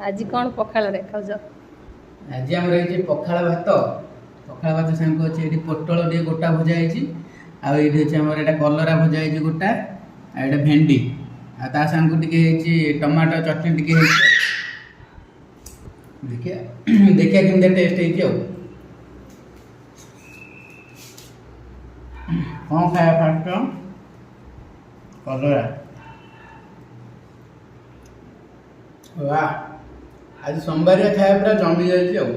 आज कौन पखाल रे खाउज? आज आम रही पखाड़ भात सांग अच्छे ये पोटल टे गोटा भजा है कलरा भजा है गोटा आ भेंडी आ सांग टे टमाटो चटनी टे देखिए देखिए केमती टेस्ट है कौन खाया फास्ट कलरा वाह आज सोमवार खाया पूरा जमी जाए।